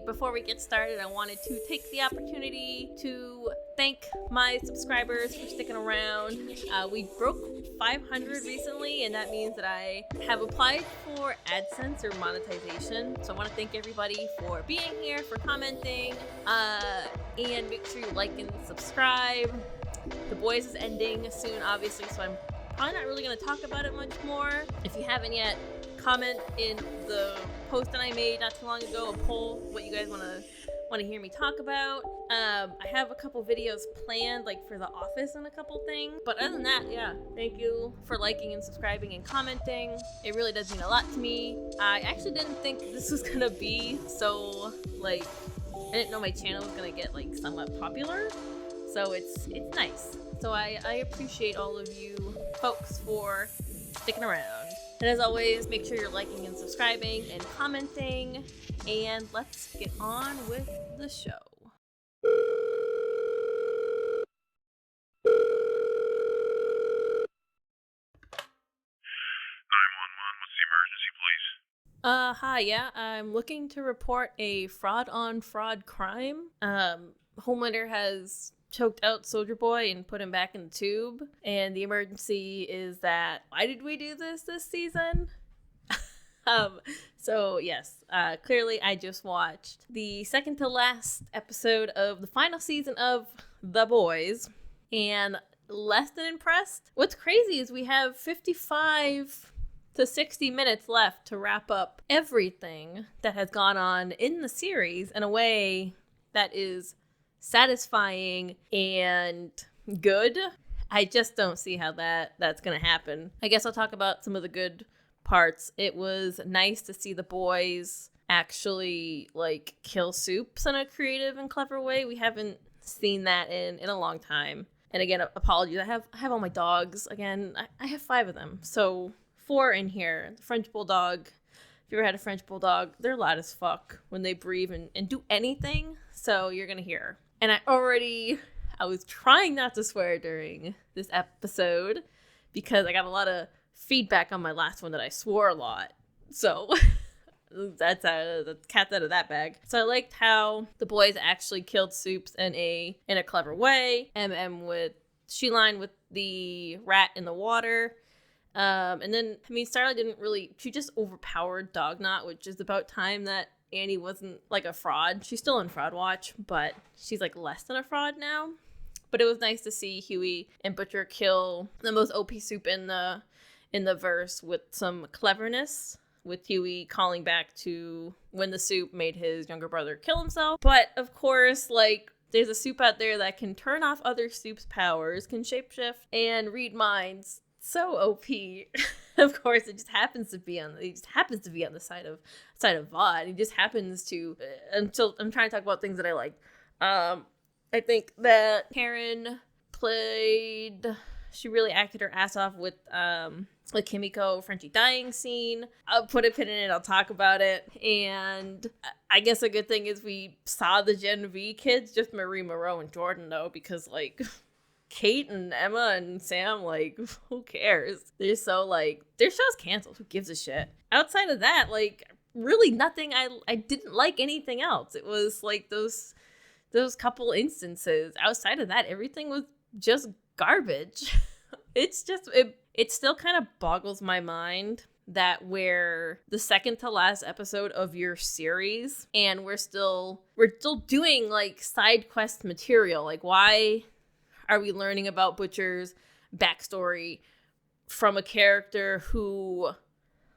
before we get started, I wanted to take the opportunity to thank my subscribers for sticking around. We broke 500 recently, and that means that I have applied for AdSense or monetization. So I want to thank everybody for being here, for commenting, and make sure you like and subscribe. The Boys is ending soon, obviously, so I'm probably not really going to talk about it much more. If you haven't yet, comment in the post that I made not too long ago, a poll, what you guys want to hear me talk about. I have a couple videos planned, like for The Office and a couple things. But other than that, yeah, thank you for liking and subscribing and commenting. It really does mean a lot to me. I actually didn't think this was gonna be so, like, I didn't know my channel was gonna get, like, somewhat popular. So it's nice. So I appreciate all of you folks for sticking around. And as always, make sure you're liking and subscribing and commenting. And let's get on with the show. 911, what's the emergency, please? Hi, yeah, I'm looking to report a fraud-on-fraud crime. Homelander has choked out Soldier Boy and put him back in the tube. And the emergency is that, why did we do this season? So yes, clearly I just watched the second to last episode of the final season of The Boys, and less than impressed. What's crazy is we have 55 to 60 minutes left to wrap up everything that has gone on in the series in a way that is satisfying and good. I just don't see how that's gonna happen. I guess I'll talk about some of the good parts. It was nice to see the boys actually, like, kill Soups in a creative and clever way. We haven't seen that in a long time. And again, apologies. I have all my dogs. Again, I have 5 of them. So 4 in here. The French Bulldog. If you ever had a French Bulldog, they're loud as fuck when they breathe and do anything. So you're gonna hear. And I was trying not to swear during this episode because I got a lot of feedback on my last one that I swore a lot. So that's the cat's out of that bag. So I liked how the boys actually killed Soups in a clever way. with She-Line with the rat in the water. And then, Starla she just overpowered Dognot, which is about time that Annie wasn't, like, a fraud. She's still in Fraud Watch, but she's, like, less than a fraud now. But it was nice to see Huey and Butcher kill the most OP Soup in the verse with some cleverness, with Huey calling back to when the Soup made his younger brother kill himself. But, of course, like, there's a Soup out there that can turn off other Soup's powers, can shapeshift, and read minds. So OP. Of course, it just happens to be on the side of VOD. He just happens to, until I'm trying to talk about things that I like. I think that Karen she really acted her ass off with Kimiko Frenchie dying scene. I'll put a pin in it, I'll talk about it. And I guess a good thing is we saw the Gen V kids, just Marie, Moreau, and Jordan, though, because, like, Kate and Emma and Sam, like, who cares? They're so, like, their show's canceled. Who gives a shit? Outside of that, like, really nothing. I didn't like anything else. It was, like, those couple instances. Outside of that, everything was just garbage. It's just, it still kind of boggles my mind that we're the second to last episode of your series, and we're still doing, like, side quest material. Like, why are we learning about Butcher's backstory from a character who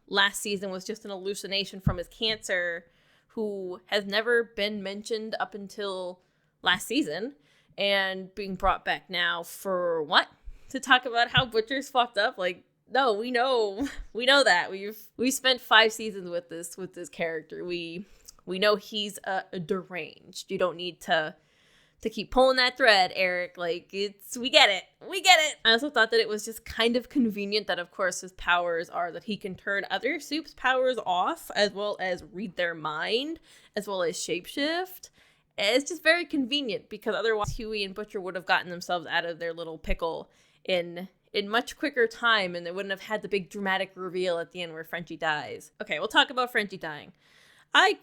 last season was just an hallucination from his cancer, who has never been mentioned up until last season, and being brought back now for what? To talk about how Butcher's fucked up? Like, no, we know that. We've spent 5 seasons with this character. We know he's a deranged. You don't need to keep pulling that thread, Eric. Like, we get it. I also thought that it was just kind of convenient that, of course, his powers are that he can turn other Soup's powers off, as well as read their mind, as well as shapeshift. It's just very convenient, because otherwise Huey and Butcher would have gotten themselves out of their little pickle in much quicker time, and they wouldn't have had the big dramatic reveal at the end where Frenchie dies. Okay, we'll talk about Frenchie dying. I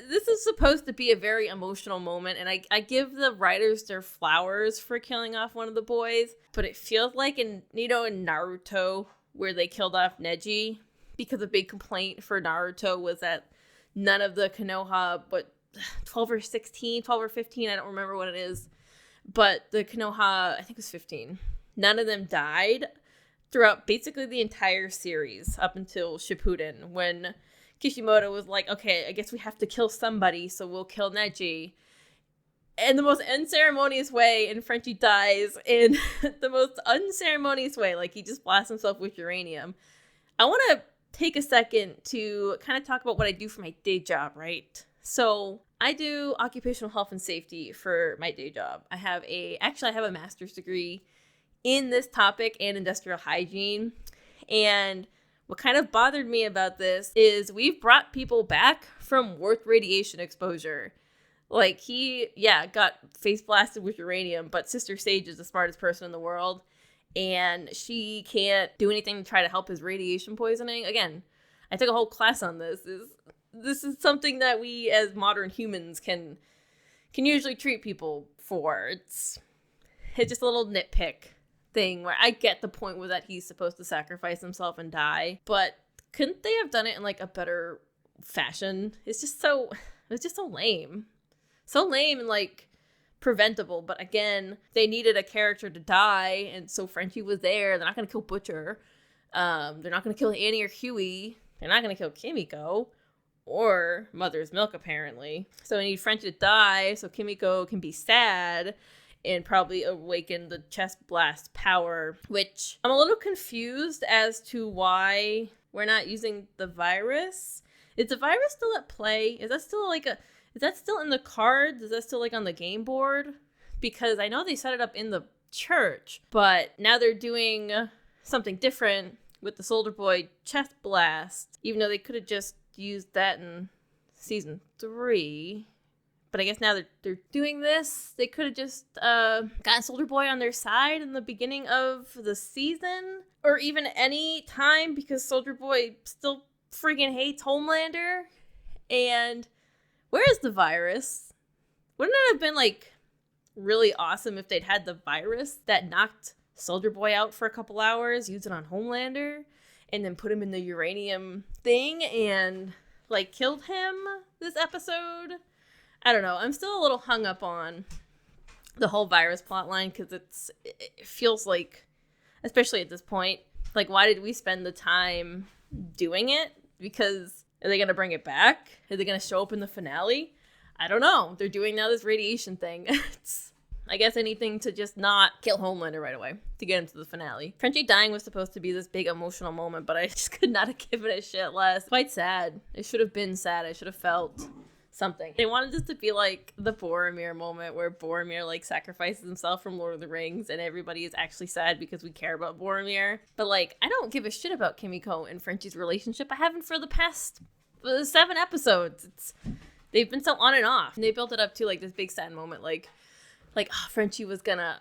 this is supposed to be a very emotional moment, and I give the writers their flowers for killing off one of the boys, but it feels like in Naruto, where they killed off Neji, because a big complaint for Naruto was that none of the Konoha, but 12 or 15, I don't remember what it is, but the Konoha, I think it was 15, none of them died throughout basically the entire series up until Shippuden, when Kishimoto was like, okay, I guess we have to kill somebody, so we'll kill Neji. And the most unceremonious way, and Frenchie dies in the most unceremonious way, like he just blasts himself with uranium. I want to take a second to kind of talk about what I do for my day job, right? So I do occupational health and safety for my day job. I have a master's degree in this topic and industrial hygiene. And what kind of bothered me about this is we've brought people back from work radiation exposure. Like, he got face blasted with uranium, but Sister Sage is the smartest person in the world, and she can't do anything to try to help his radiation poisoning. Again, I took a whole class on this. This is something that we as modern humans can usually treat people for. It's just a little nitpick thing where I get the point was that he's supposed to sacrifice himself and die, but couldn't they have done it in like a better fashion? It's just so lame. So lame and like preventable, but again, they needed a character to die, and so Frenchie was there. They're not going to kill Butcher. They're not going to kill Annie or Huey. They're not going to kill Kimiko or Mother's Milk, apparently. So they need Frenchie to die so Kimiko can be sad and probably awaken the chest blast power, which I'm a little confused as to why we're not using the virus. Is the virus still at play? Is that still in the cards? Is that still like on the game board? Because I know they set it up in the church, but now they're doing something different with the Soldier Boy chest blast, even though they could have just used that in season 3. But I guess now they're doing this. They could have just gotten Soldier Boy on their side in the beginning of the season, or even any time, because Soldier Boy still freaking hates Homelander. And where is the virus? Wouldn't it have been like really awesome if they'd had the virus that knocked Soldier Boy out for a couple hours, use it on Homelander, and then put him in the uranium thing and like killed him this episode? I don't know. I'm still a little hung up on the whole virus plotline because it feels like, especially at this point, like, why did we spend the time doing it? Because are they going to bring it back? Are they going to show up in the finale? I don't know. They're doing now this radiation thing. It's, I guess, anything to just not kill Homelander right away to get into the finale. Frenchie dying was supposed to be this big emotional moment, but I just could not have given a shit less. Quite sad. It should have been sad. I should have felt something. They wanted this to be like the Boromir moment where Boromir like sacrifices himself from Lord of the Rings and everybody is actually sad because we care about Boromir. But like, I don't give a shit about Kimiko and Frenchie's relationship. I haven't for the past 7 episodes. They've been so on and off. And they built it up to like this big sad moment like Frenchie was gonna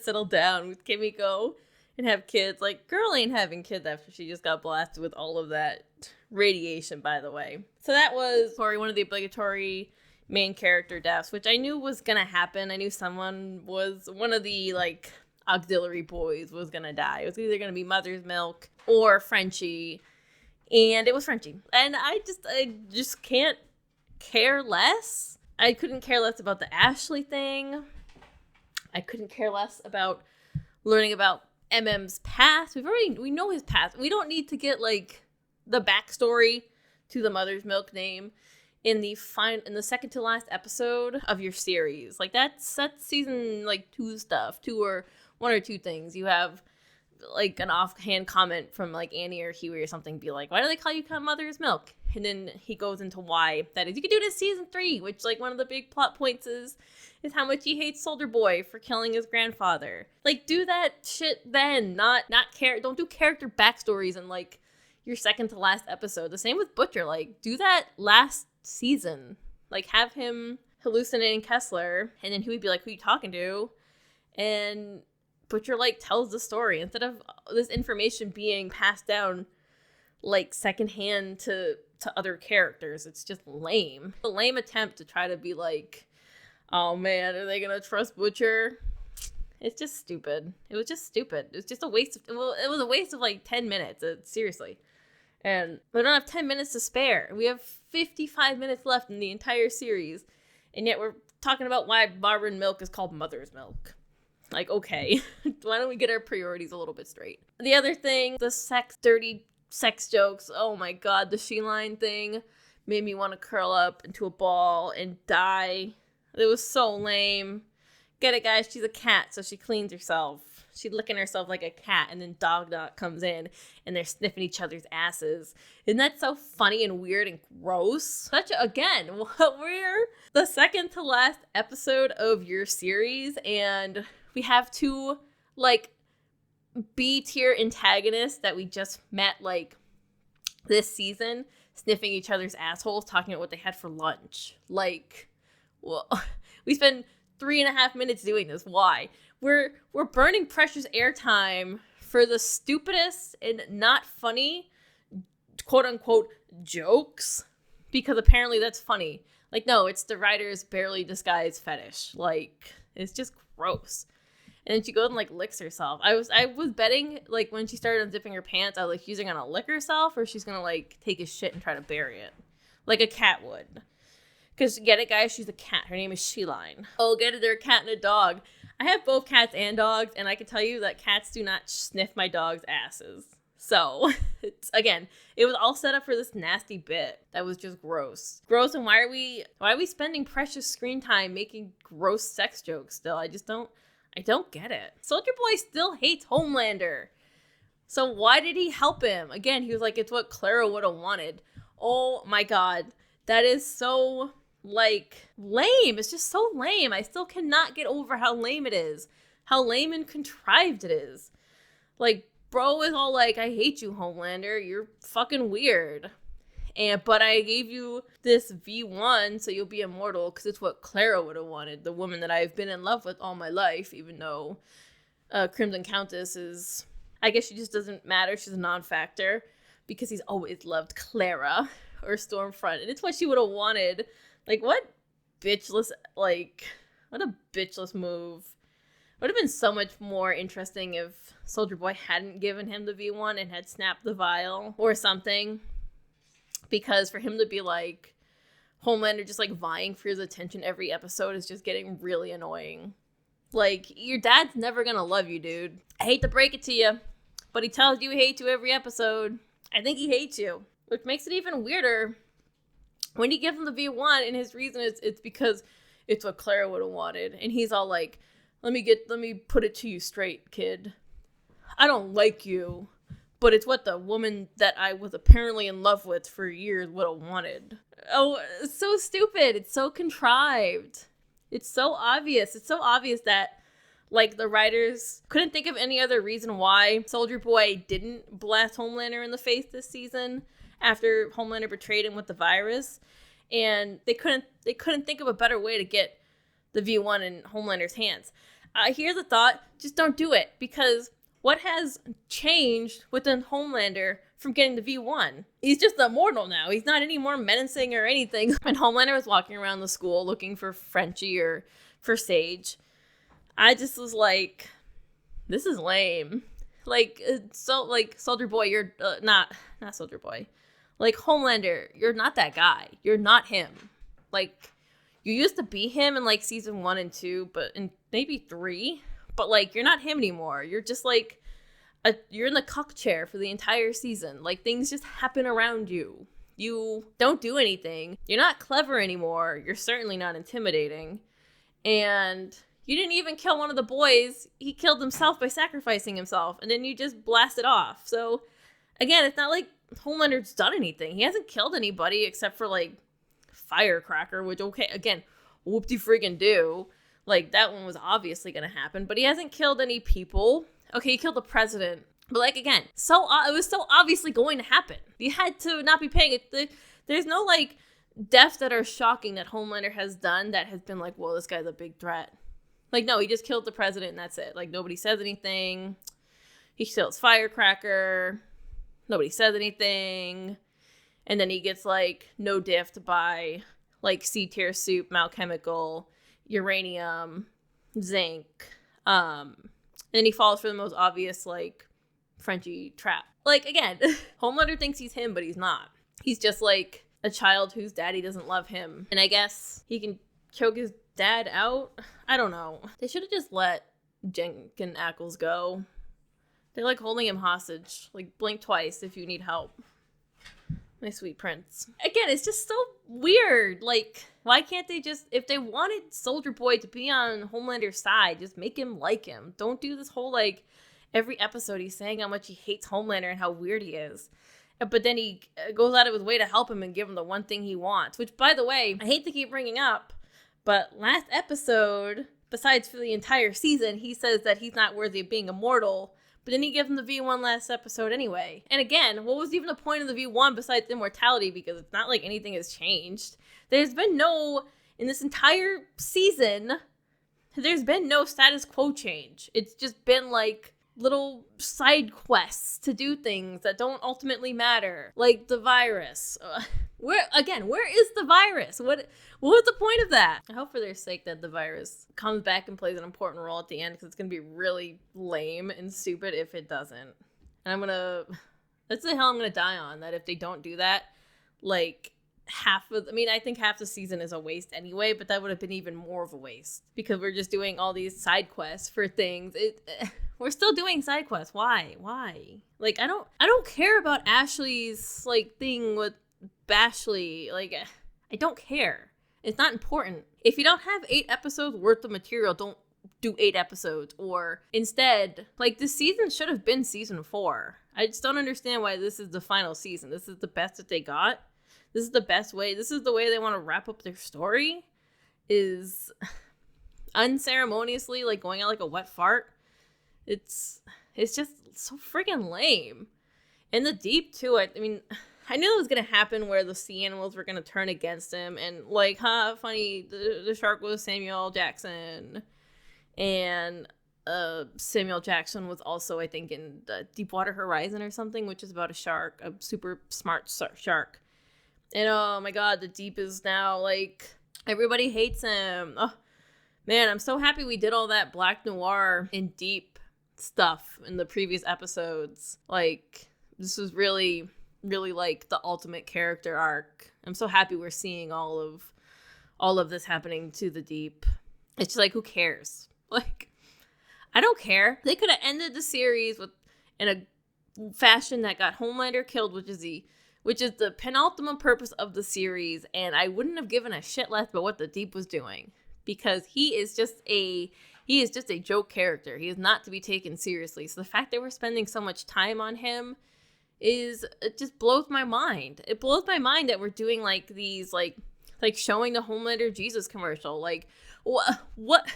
settle down with Kimiko and have kids. Like, girl ain't having kids after she just got blasted with all of that radiation, by the way. So that was probably one of the obligatory main character deaths, which I knew was gonna happen. I knew one of the like auxiliary boys was gonna die. It was either gonna be Mother's Milk or Frenchie, and it was Frenchie. And I just can't care less. I couldn't care less about the Ashley thing. I couldn't care less about learning about MM's past. We know his past. We don't need to get like the backstory to the Mother's Milk name in the second to last episode of your series. Like that's season like 2 stuff, 2 or 1 or 2 things. You have like an offhand comment from like Annie or Huey or something, be like, why do they call you Mother's Milk? And then he goes into why that is. You could do this season 3, which like one of the big plot points is how much he hates Soldier Boy for killing his grandfather. Like, do that shit then, not don't do character backstories in like your second to last episode. The same with Butcher. Like, do that last season. Like, have him hallucinating Kessler, and then he would be like, who you talking to? And Butcher like tells the story instead of this information being passed down like secondhand to to other characters. It's just lame. A lame attempt to try to be like, oh man, are they gonna trust Butcher? It's just stupid. It was just stupid. It was just a waste of, well, it was a waste of like 10 minutes, seriously. And we don't have 10 minutes to spare. We have 55 minutes left in the entire series. And yet we're talking about why Marvin milk is called mother's milk. Like, okay, why don't we get our priorities a little bit straight? The other thing, the dirty sex jokes. Oh my god, the she-line thing made me want to curl up into a ball and die. It was so lame. Get it, guys? She's a cat, so she cleans herself. She's licking herself like a cat, and then Dog comes in, and they're sniffing each other's asses. Isn't that so funny and weird and gross? Again, we're the second to last episode of your series, and we have two, like, B-tier antagonists that we just met, like, this season, sniffing each other's assholes, talking about what they had for lunch. Like, well, we spend 3.5 minutes doing this. Why? We're burning precious airtime for the stupidest and not funny, quote-unquote, jokes, because apparently that's funny. Like, no, it's the writer's barely disguised fetish. Like, it's just gross. And then she goes and, like, licks herself. I was betting, like, when she started unzipping her pants, I was like, she's either gonna lick herself or she's gonna, like, take his shit and try to bury it. Like a cat would. Because, get it, guys? She's a cat. Her name is She-Line. Oh, get it? They're a cat and a dog. I have both cats and dogs, and I can tell you that cats do not sniff my dog's asses. So, it was all set up for this nasty bit that was just gross. Gross, and why are we spending precious screen time making gross sex jokes still? I don't get it. Soldier Boy still hates Homelander. So why did he help him? Again, he was like, it's what Clara would have wanted. Oh my god. That is so, like, lame. It's just so lame. I still cannot get over how lame it is. How lame and contrived it is. Like, bro is all like, I hate you, Homelander. You're fucking weird. But I gave you this V1 so you'll be immortal because it's what Clara would have wanted. The woman that I've been in love with all my life, even though Crimson Countess is, I guess she just doesn't matter. She's a non-factor because he's always loved Clara or Stormfront. And it's what she would have wanted. Like, what a bitchless move. Would have been so much more interesting if Soldier Boy hadn't given him the V1 and had snapped the vial or something. Because for him to be like, Homelander just like vying for his attention every episode is just getting really annoying. Like, your dad's never gonna love you, dude. I hate to break it to you, but he tells you he hates you every episode. I think he hates you. Which makes it even weirder when you give him the V1 and his reason is it's because it's what Clara would have wanted. And he's all like, let me put it to you straight, kid. I don't like you. But it's what the woman that I was apparently in love with for years would have wanted. Oh, it's so stupid. It's so contrived. It's so obvious. It's so obvious that, like, the writers couldn't think of any other reason why Soldier Boy didn't blast Homelander in the face this season after Homelander betrayed him with the virus. And they couldn't think of a better way to get the V1 in Homelander's hands. Here's a thought. Just don't do it. Because what has changed within Homelander from getting the V1? He's just immortal now. He's not any more menacing or anything. When Homelander was walking around the school looking for Frenchie or for Sage, I just was like, this is lame. Like, so, like, Soldier Boy, you're not Soldier Boy. Like, Homelander, you're not that guy. You're not him. Like, you used to be him in, like, season 1 and 2, but in maybe 3. But, like, you're not him anymore. You're just, like, you're in the cuck chair for the entire season. Like, things just happen around you. You don't do anything. You're not clever anymore. You're certainly not intimidating. And you didn't even kill one of the boys. He killed himself by sacrificing himself. And then you just blast it off. So, again, it's not like Homelander's done anything. He hasn't killed anybody except for, like, Firecracker, which, okay, again, whoop-de-friggin' do. Like, that one was obviously going to happen. But he hasn't killed any people. Okay, he killed the president. But, like, again, it was so obviously going to happen. You had to not be paying it. There's no, like, deaths that are shocking that Homelander has done that has been like, whoa, this guy's a big threat. Like, no, he just killed the president and that's it. Like, nobody says anything. He kills Firecracker. Nobody says anything. And then he gets, like, no diffed by, like, C-tier soup, malchemical, uranium, zinc. And then he falls for the most obvious, like, Frenchie trap. Like, again, Homelander thinks he's him, but he's not. He's just, like, a child whose daddy doesn't love him. And I guess he can choke his dad out? I don't know. They should have just let Jenk and Ackles go. They're, like, holding him hostage. Like, blink twice if you need help. My sweet prince. Again, it's just so weird. Like, why can't they just, if they wanted Soldier Boy to be on Homelander's side, just make him like him. Don't do this whole, like, every episode he's saying how much he hates Homelander and how weird he is. But then he goes out of his way to help him and give him the one thing he wants. Which, by the way, I hate to keep bringing up, but last episode, besides for the entire season, he says that he's not worthy of being immortal. But then he gives him the V1 last episode anyway. And again, what was even the point of the V1 besides immortality? Because it's not like anything has changed. There's been no, in this entire season, there's been no status quo change. It's just been like little side quests to do things that don't ultimately matter. Like the virus. Where is the virus? What was the point of that? I hope for their sake that the virus comes back and plays an important role at the end, because it's going to be really lame and stupid if it doesn't. And that's the hell I'm going to die on, that if they don't do that, like, I think half the season is a waste anyway, but that would have been even more of a waste, because we're just doing all these side quests for things. We're still doing side quests. Why? Like, I don't care about Ashley's, like, thing with Bashley. Like, I don't care. It's not important. If you don't have 8 episodes worth of material, don't do 8 episodes. Or instead, like, this season should have been season 4. I just don't understand why this is the final season. This is the best that they got. This is the best way. This is the way they want to wrap up their story, is unceremoniously, like, going out like a wet fart. It's just so friggin' lame. And the Deep, too, I mean, I knew it was going to happen where the sea animals were going to turn against him. And, like, funny, the shark was Samuel Jackson. And Samuel Jackson was also, I think, in the Deepwater Horizon or something, which is about a shark, a super smart shark. And, oh, my God, the Deep is now, like, everybody hates him. Oh, man, I'm so happy we did all that Black Noir and Deep stuff in the previous episodes. Like, this was really, really, like, the ultimate character arc. I'm so happy we're seeing all of this happening to the Deep. It's just like, who cares? Like, I don't care. They could have ended the series in a fashion that got Homelander killed, which is the penultimate purpose of the series, and I wouldn't have given a shit less about what the Deep was doing, because he is just a joke character. He is not to be taken seriously. So the fact that we're spending so much time on him it just blows my mind. It blows my mind that we're doing like these like showing the Homelander Jesus commercial. Like, what?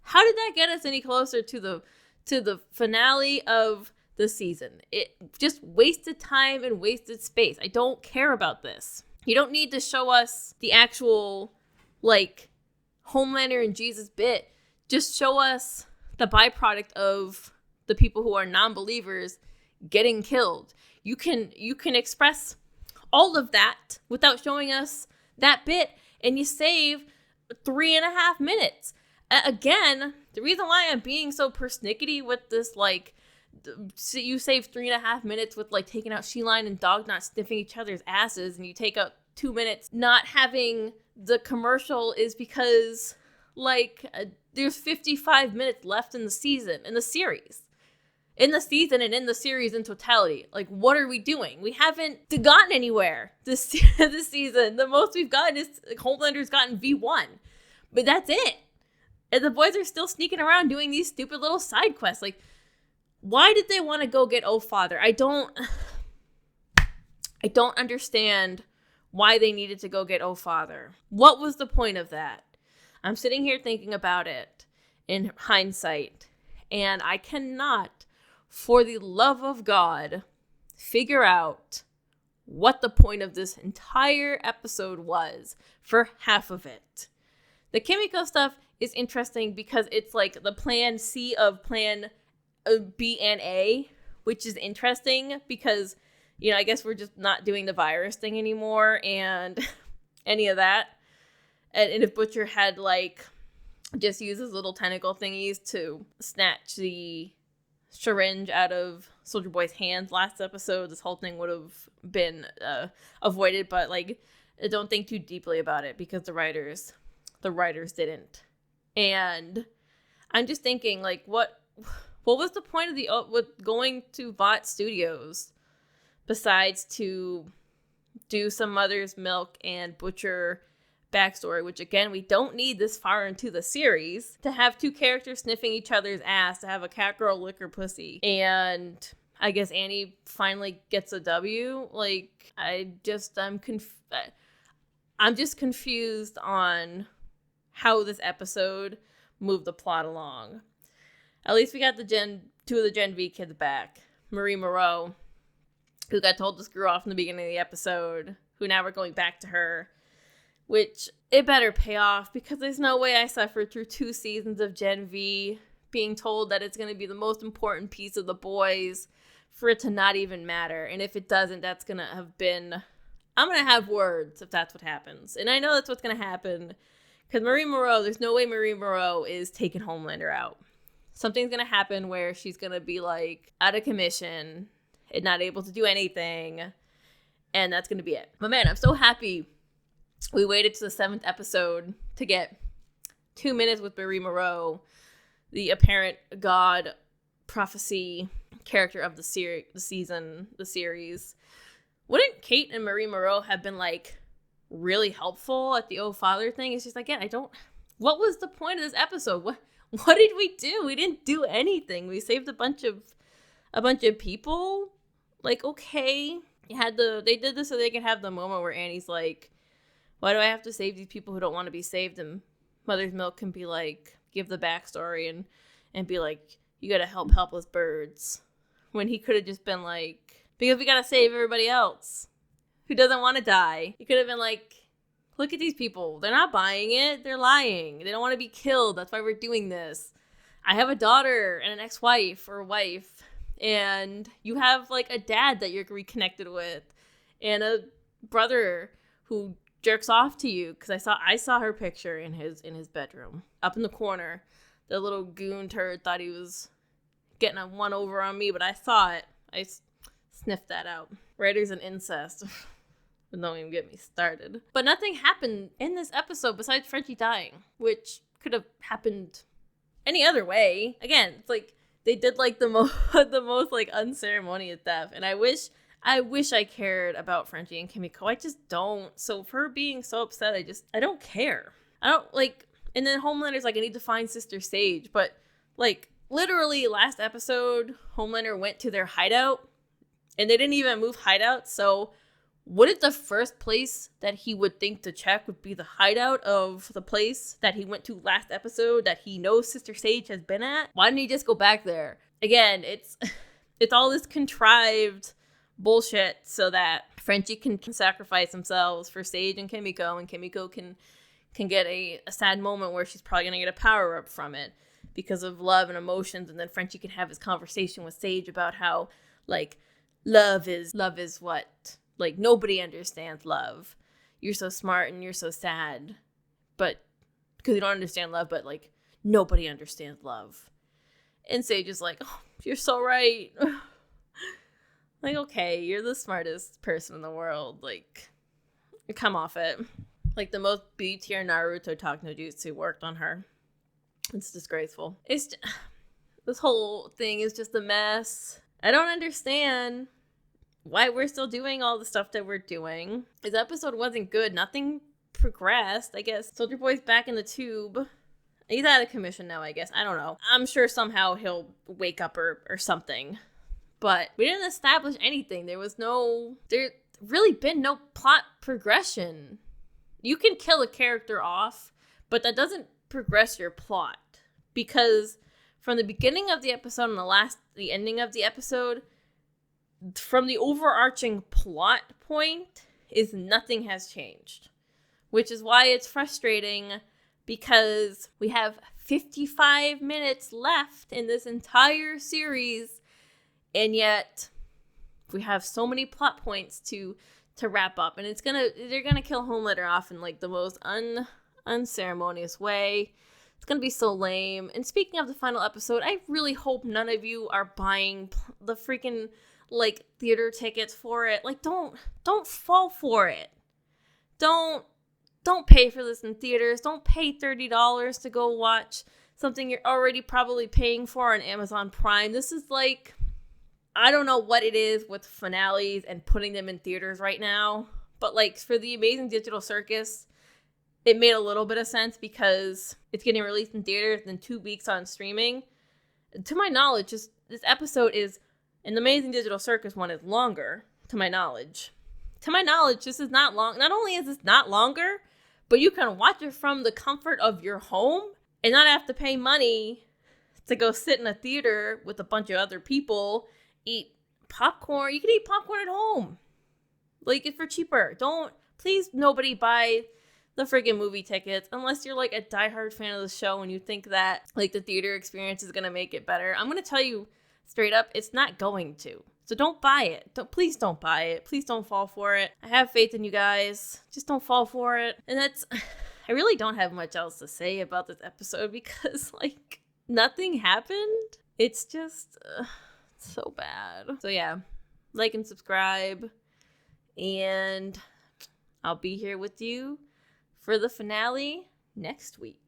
How did that get us any closer to the finale of the season? It just wasted time and wasted space. I don't care about this. You don't need to show us the actual, like, Homelander and Jesus bit. Just show us the byproduct of the people who are non-believers getting killed. You can express all of that without showing us that bit, and you save 3.5 minutes. Again, the reason why I'm being so persnickety with this, like, you save 3.5 minutes with, like, taking out She-Line and Dog not sniffing each other's asses, and you take out 2 minutes not having the commercial, is because, like, there's 55 minutes left in the season, in the series. In the season and in the series in totality. Like, what are we doing? We haven't gotten anywhere this season. The most we've gotten is, like, Homelander's gotten V1. But that's it. And the boys are still sneaking around doing these stupid little side quests. Like, why did they want to go get Oh Father? I don't understand why they needed to go get Oh Father. What was the point of that? I'm sitting here thinking about it in hindsight, and I cannot, for the love of God, figure out what the point of this entire episode was for half of it. The Kimiko stuff is interesting because it's like the plan C of plan B and A, which is interesting because I guess we're just not doing the virus thing anymore and any of that. And if Butcher had, like, just used his little tentacle thingies to snatch the syringe out of Soldier Boy's hands last episode, this whole thing would have been avoided. But, like, don't think too deeply about it because the writers didn't. And I'm just thinking, like, what was the point of with going to Vought Studios besides to do some Mother's Milk and Butcher backstory, which, again, we don't need this far into the series, to have two characters sniffing each other's ass, to have a cat girl lick her pussy, and I guess Annie finally gets a W. Like, I'm just confused on how this episode moved the plot along. At least we got two of the Gen V kids back. Marie Moreau, who got told to screw off in the beginning of the episode, who now we're going back to her, which it better pay off, because there's no way I suffered through 2 seasons of Gen V being told that it's going to be the most important piece of the boys for it to not even matter. And if it doesn't, that's going to have been... I'm going to have words if that's what happens. And I know that's what's going to happen, because Marie Moreau, there's no way Marie Moreau is taking Homelander out. Something's going to happen where she's going to be, like, out of commission and not able to do anything. And that's going to be it. But man, I'm so happy we waited to the 7th episode to get 2 minutes with Marie Moreau, the apparent god prophecy character of the series. Wouldn't Kate and Marie Moreau have been, like, really helpful at the Oh Father thing? It's just, again, what was the point of this episode? What did we do? We didn't do anything. We saved a bunch of people. Like, okay. They did this so they could have the moment where Annie's like, why do I have to save these people who don't want to be saved? And Mother's Milk can be like, give the backstory and be like, you gotta help helpless birds. When he could have just been like, because we gotta save everybody else who doesn't want to die. He could have been like, look at these people. They're not buying it. They're lying. They don't want to be killed. That's why we're doing this. I have a daughter and an ex-wife or wife. And you have, like, a dad that you're reconnected with. And a brother who jerks off to you, because I saw her picture in his bedroom up in the corner. The little goon turd thought he was getting a one over on me, but I saw it. I sniffed that out. Writers and incest. Don't even get me started. But nothing happened in this episode besides Frenchie dying, which could have happened any other way. Again, it's like they did, like, the most like unceremonious death, and I wish I cared about Frenchie and Kimiko. I just don't. So for her being so upset, I don't care. I don't, like, and then Homelander's like, I need to find Sister Sage. But, like, literally last episode, Homelander went to their hideout, and they didn't even move hideout. So wouldn't the first place that he would think to check would be the hideout of the place that he went to last episode that he knows Sister Sage has been at? Why didn't he just go back there? Again, it's all this contrived bullshit so that Frenchie can sacrifice themselves for Sage and Kimiko can get a sad moment where she's probably gonna get a power up from it because of love and emotions, and then Frenchie can have his conversation with Sage about how, like, love is what, like, nobody understands love. You're so smart and you're so sad, but because you don't understand love, but, like, nobody understands love. And Sage is like, oh, you're so right. Like, okay, you're the smartest person in the world. Like, come off it. Like, the most B-tier Naruto talk no jutsu worked on her. It's disgraceful. This whole thing is just a mess. I don't understand why we're still doing all the stuff that we're doing. This episode wasn't good. Nothing progressed. I guess Soldier Boy's back in the tube. He's out of commission now, I guess. I don't know. I'm sure somehow he'll wake up or something. But we didn't establish anything. There really been no plot progression. You can kill a character off, but that doesn't progress your plot. Because from the beginning of the episode and the ending of the episode, from the overarching plot point is nothing has changed. Which is why it's frustrating, because we have 55 minutes left in this entire series, and yet We have so many plot points to wrap up, and they're gonna kill Homelander off in like the most unceremonious way. It's gonna be so lame. And speaking of the final episode, I really hope none of you are buying the freaking like theater tickets for it. Like, don't fall for it. Don't pay for this in theaters. Don't pay $30 to go watch something you're already probably paying for on Amazon Prime. This is like, I don't know what it is with finales and putting them in theaters right now, but like for the Amazing Digital Circus, it made a little bit of sense because it's getting released in theaters and 2 weeks on streaming. To my knowledge, this episode is, and the Amazing Digital Circus one is longer, to my knowledge. To my knowledge, this is not long. Not only is this not longer, but you can watch it from the comfort of your home and not have to pay money to go sit in a theater with a bunch of other people, eat popcorn. You can eat popcorn at home. Like, it's for cheaper. Please, nobody buy the friggin' movie tickets unless you're like a diehard fan of the show and you think that like the theater experience is gonna make it better. I'm gonna tell you straight up, it's not going to. So don't buy it. Please don't buy it. Please don't fall for it. I have faith in you guys. Just don't fall for it. And I really don't have much else to say about this episode because like nothing happened. It's just so bad. So yeah, like and subscribe, and I'll be here with you for the finale next week.